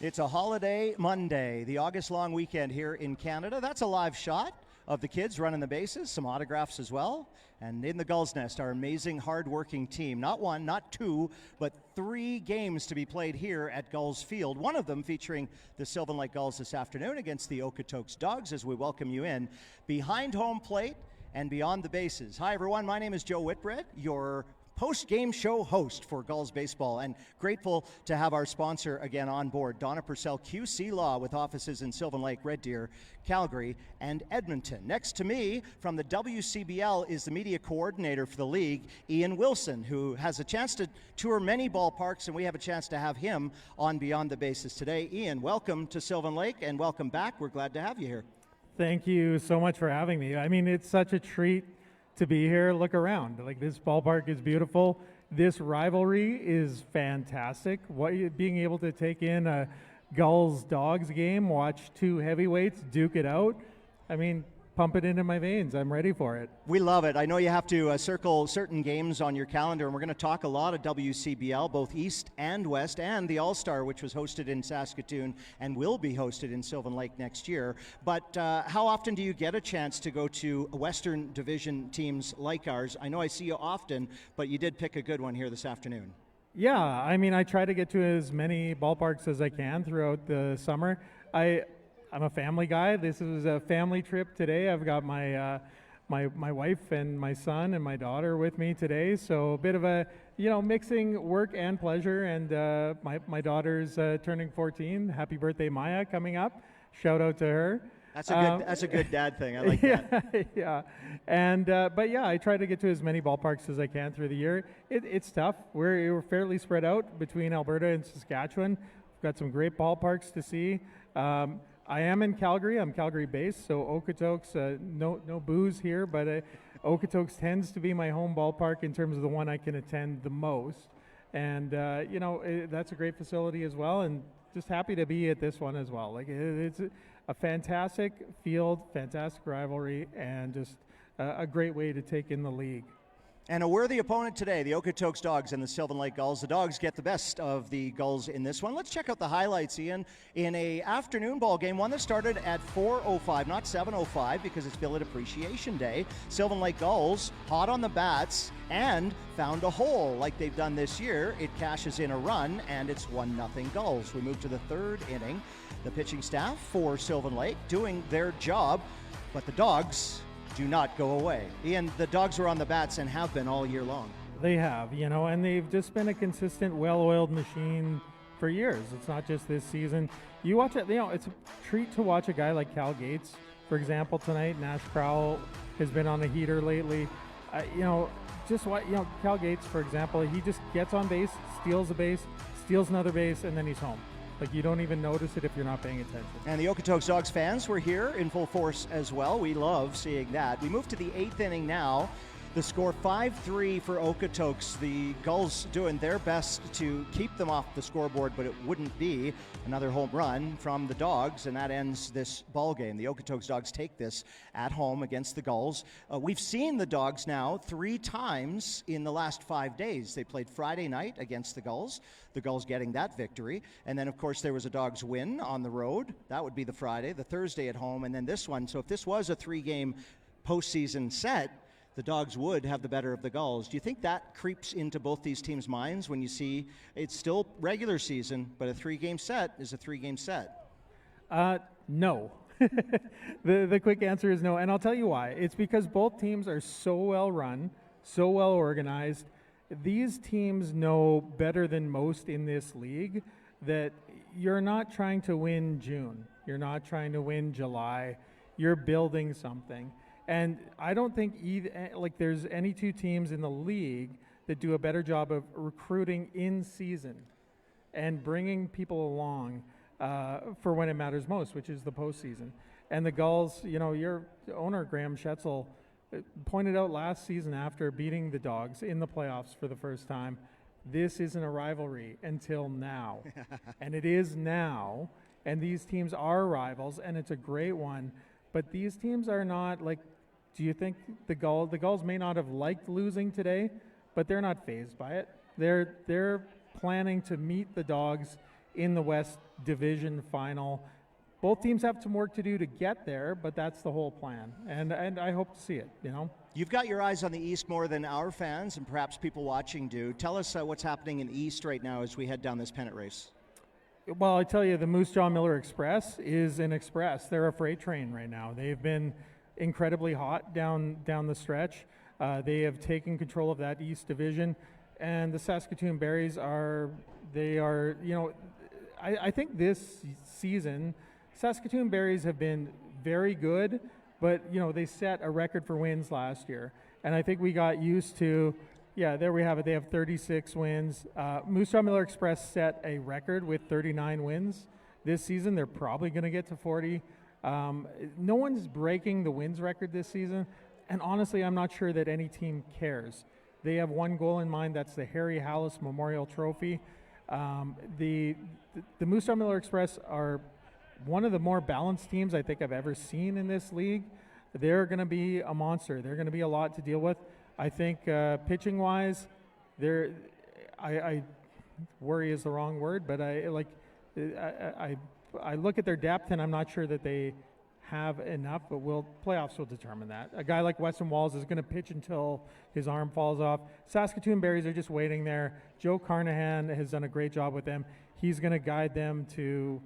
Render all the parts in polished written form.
It's a holiday Monday, the August long weekend here in Canada. That's a live shot of the kids running the bases, some autographs as well. And in the Gulls Nest, our amazing, hard-working team. Not one, not two, but 3 games to be played here at Gulls Field. One of them featuring the Sylvan Gulls this afternoon against the Okotoks Dawgs as we welcome you in behind home plate and beyond the bases. Hi, everyone. My name is Joe Whitbread, your post-game show host for Gulls baseball, and grateful to have our sponsor again on board, Donna, Purcell, QC Law, with offices in Sylvan Lake, Red Deer, Calgary, and Edmonton. Next to me from the WCBL is the media coordinator for the league, Ian Wilson, who has a chance to tour many ballparks, and we have a chance to have him on Beyond the Bases today. Ian, welcome to Sylvan Lake, and welcome back. We're glad to have you here. Thank you so much for having me. I mean, it's such a treat to be here. Look around. This ballpark is beautiful. This rivalry is fantastic. Being able to take in a Gulls-Dawgs game, watch 2 heavyweights duke it out. I mean, pump it into my veins. I'm ready for it. We love it. I know you have to circle certain games on your calendar, and we're going to talk a lot of WCBL, both East and West, and the All-Star, which was hosted in Saskatoon and will be hosted in Sylvan Lake next year. But how often do you get a chance to go to Western Division teams like ours? I know I see you often, but you did pick a good one here this afternoon. Yeah, I mean, I try to get to as many ballparks as I can throughout the summer. I'm a family guy. This is a family trip today. I've got my my wife and my son and my daughter with me today. So a bit of a, mixing work and pleasure. And my daughter's turning 14. Happy birthday, Maya, coming up. Shout out to her. That's a good dad thing. I like that. Yeah. And but yeah, I try to get to as many ballparks as I can through the year. It's tough. We're fairly spread out between Alberta and Saskatchewan. We've got some great ballparks to see. I am in Calgary. I'm Calgary-based, so Okotoks, no booze here, but Okotoks tends to be my home ballpark in terms of the one I can attend the most. And, that's a great facility as well, and just happy to be at this one as well. It's a fantastic field, fantastic rivalry, and just a great way to take in the league. And a worthy opponent today, the Okotoks Dawgs and the Sylvan Lake Gulls. The Dawgs get the best of the Gulls in this one. Let's check out the highlights, Ian. In a afternoon ball game, one that started at 4:05, not 7:05, because it's Billet Appreciation Day. Sylvan Lake Gulls hot on the bats and found a hole like they've done this year. It cashes in a run, and it's 1-0 Gulls. We move to the 3rd inning. The pitching staff for Sylvan Lake doing their job, but the Dawgs do not go away. Ian, the Dawgs were on the bats and have been all year long. They have, and they've just been a consistent, well-oiled machine for years. It's not just this season. You watch it, it's a treat to watch a guy like Cal Gates, for example, tonight. Nash Crowell has been on a heater lately. Just what, Cal Gates, for example, he just gets on base, steals a base, steals another base, and then he's home. You don't even notice it if you're not paying attention. And the Okotoks Dawgs fans were here in full force as well. We love seeing that. We move to the 8th inning now. The score 5-3 for Okotoks. The Gulls doing their best to keep them off the scoreboard, but it wouldn't be. Another home run from the Dawgs, and that ends this ball game. The Okotoks Dawgs take this at home against the Gulls. We've seen the Dawgs now 3 times in the last 5 days. They played Friday night against the Gulls getting that victory. And then, of course, there was a Dawgs win on the road. That would be the Friday, the Thursday at home, and then this one. So if this was a 3-game postseason set, the Dawgs would have the better of the Gulls. Do you think that creeps into both these teams' minds when you see it's still regular season, but a 3-game set is a 3-game set? No. The quick answer is no, and I'll tell you why. It's because both teams are so well run, so well organized. These teams know better than most in this league that you're not trying to win June. You're not trying to win July. You're building something. And I don't think there's any 2 teams in the league that do a better job of recruiting in season and bringing people along for when it matters most, which is the postseason. And the Gulls, your owner, Graham Schetzel, pointed out last season after beating the Dawgs in the playoffs for the first time, this isn't a rivalry until now. And it is now, and these teams are rivals, and it's a great one. But these teams are not do you think the Gulls may not have liked losing today, but they're not fazed by it. They're planning to meet the Dawgs in the West division final. Both teams have some work to do to get there, but that's the whole plan, and I hope to see it, you know. You've got your eyes on the East more than our fans and perhaps people watching do. Tell us what's happening in the East right now as we head down this pennant race. Well, I tell you, the Moose Jaw Miller Express is an express. They're a freight train right now. They've been incredibly hot down the stretch. They have taken control of that East Division, and the Saskatoon Berries I think this season, Saskatoon Berries have been very good, but, they set a record for wins last year. And I think we got used to, there we have it. They have 36 wins. Moose Jaw Miller Express set a record with 39 wins this season. They're probably going to get to 40. No one's breaking the wins record this season. And honestly, I'm not sure that any team cares. They have one goal in mind. That's the Harry Hallis Memorial Trophy. The Moose Jaw Miller Express are one of the more balanced teams I think I've ever seen in this league. They're going to be a monster. They're going to be a lot to deal with. I think pitching-wise, I worry is the wrong word, but I look at their depth and I'm not sure that they have enough, but playoffs will determine that. A guy like Weston Walls is going to pitch until his arm falls off. Saskatoon Berries are just waiting there. Joe Carnahan has done a great job with them. He's going to guide them to,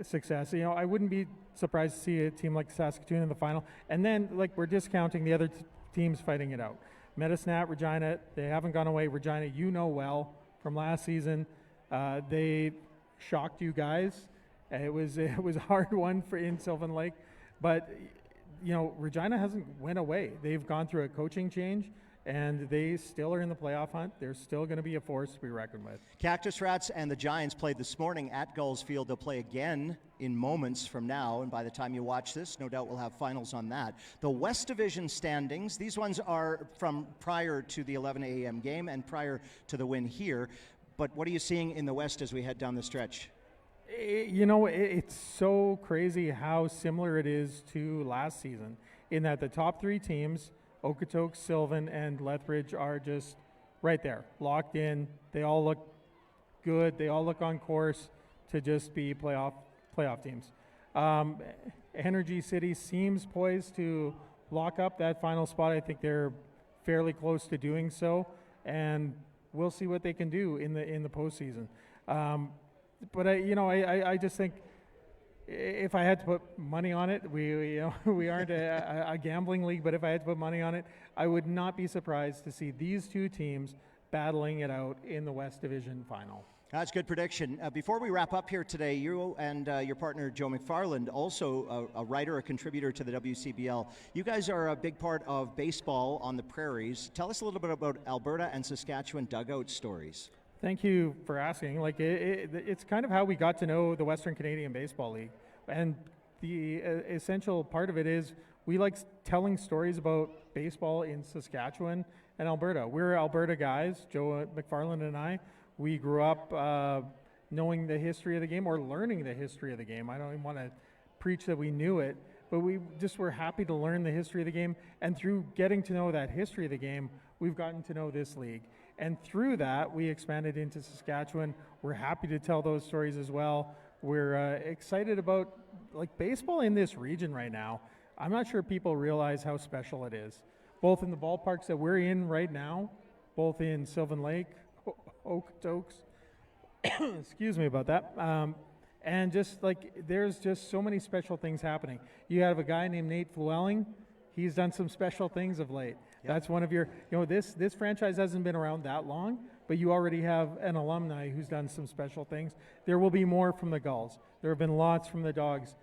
success. I wouldn't be surprised to see a team like Saskatoon in the final. And then, we're discounting the other teams fighting it out. Medicine Regina, they haven't gone away. Regina, well from last season. They shocked you guys. It was a hard one in Sylvan Lake, but Regina hasn't went away. They've gone through a coaching change, and they still are in the playoff hunt. They're still going to be a force to be reckoned with. Cactus Rats and the Giants played this morning at Gulls Field. They'll play again in moments from now, and by the time you watch this, no doubt we'll have finals on that. The West Division standings, these ones are from prior to the 11 a.m. game and prior to the win here, but what are you seeing in the West as we head down the stretch? It's so crazy how similar it is to last season in that the top three teams, Okotoks, Sylvan, and Lethbridge, are just right there, locked in. They all look good. They all look on course to just be playoff teams. Energy City seems poised to lock up that final spot. I think they're fairly close to doing so, and we'll see what they can do in the postseason. But I just think if I had to put money on it, we aren't a gambling league, but if I had to put money on it, I would not be surprised to see these two teams battling it out in the West Division final. That's a good prediction. Before we wrap up here today, you and your partner Joe McFarland, also a writer, a contributor to the WCBL, you guys are a big part of baseball on the prairies. Tell us a little bit about Alberta and Saskatchewan dugout stories. Thank you for asking. It's kind of how we got to know the Western Canadian Baseball League. And the essential part of it is we like telling stories about baseball in Saskatchewan and Alberta. We're Alberta guys, Joe McFarland and I. We grew up knowing the history of the game or learning the history of the game. I don't even want to preach that we knew it, but we just were happy to learn the history of the game. And through getting to know that history of the game, we've gotten to know this league. And through that, we expanded into Saskatchewan. We're happy to tell those stories as well. We're excited about baseball in this region right now. I'm not sure people realize how special it is, both in the ballparks that we're in right now, both in Sylvan Lake, Okotoks, excuse me about that, and just there's just so many special things happening. You have a guy named Nate Flewelling. He's done some special things of late. Yep. That's one of your, this franchise hasn't been around that long, but you already have an alumni who's done some special things. There will be more from the Gulls. There have been lots from the Dawgs.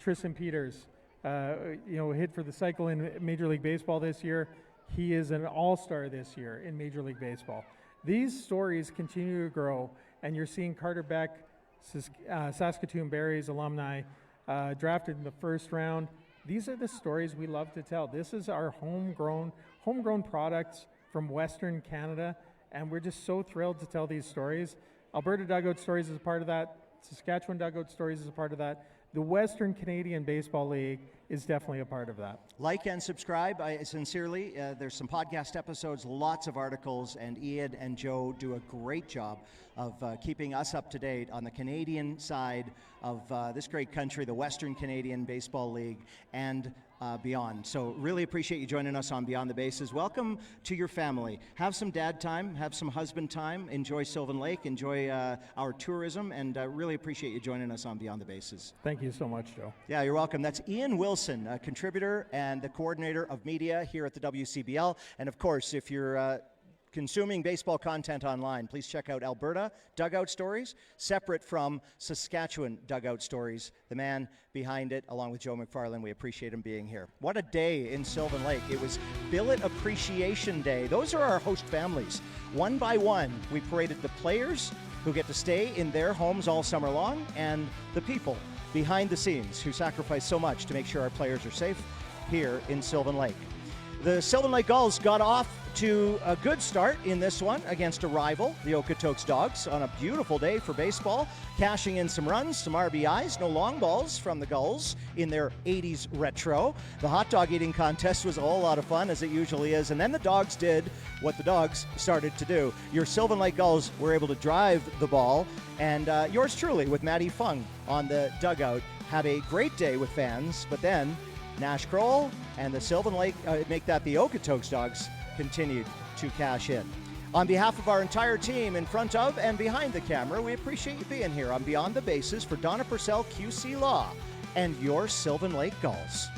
Tristan Peters, hit for the cycle in Major League Baseball this year. He is an all-star this year in Major League Baseball. These stories continue to grow, and you're seeing Carter Beck, Saskatoon Berries alumni, drafted in the first round. These are the stories we love to tell. This is our homegrown products from Western Canada, and we're just so thrilled to tell these stories. Alberta Dugout Stories is a part of that. Saskatchewan Dugout Stories is a part of that. the Western Canadian Baseball League is definitely a part of that. Like and subscribe, sincerely. There's some podcast episodes, lots of articles, and Ian and Joe do a great job of keeping us up to date on the Canadian side of this great country, the Western Canadian Baseball League, and beyond. So really appreciate you joining us on Beyond the Bases. Welcome to your family. Have some dad time, have some husband time, enjoy Sylvan Lake, enjoy our tourism, and really appreciate you joining us on Beyond the Bases. Thank you so much, Joe. Yeah, you're welcome. That's Ian Wilson, a contributor and the coordinator of media here at the WCBL. And of course, if you're consuming baseball content online, please check out Alberta Dugout Stories, separate from Saskatchewan Dugout Stories. The man behind it, along with Joe McFarland, we appreciate him being here. What a day in Sylvan Lake. It was Billet Appreciation Day. Those are our host families. One by one, we paraded the players who get to stay in their homes all summer long, and the people behind the scenes who sacrifice so much to make sure our players are safe here in Sylvan Lake. The Sylvan Lake Gulls got off to a good start in this one against a rival, the Okotoks Dawgs, on a beautiful day for baseball, cashing in some runs, some RBIs, no long balls from the Gulls in their 80s retro. The hot dog eating contest was a whole lot of fun, as it usually is, and then the Dogs did what the Dogs started to do. Your Sylvan Lake Gulls were able to drive the ball, and yours truly, with Matty Fung on the dugout, had a great day with fans, but then Nash Kroll and the Sylvan Lake, make that the Okotoks Dogs, continued to cash in. On behalf of our entire team, in front of and behind the camera, we appreciate you being here on Beyond the Bases for Donna Purcell, QC Law, and your Sylvan Lake Gulls.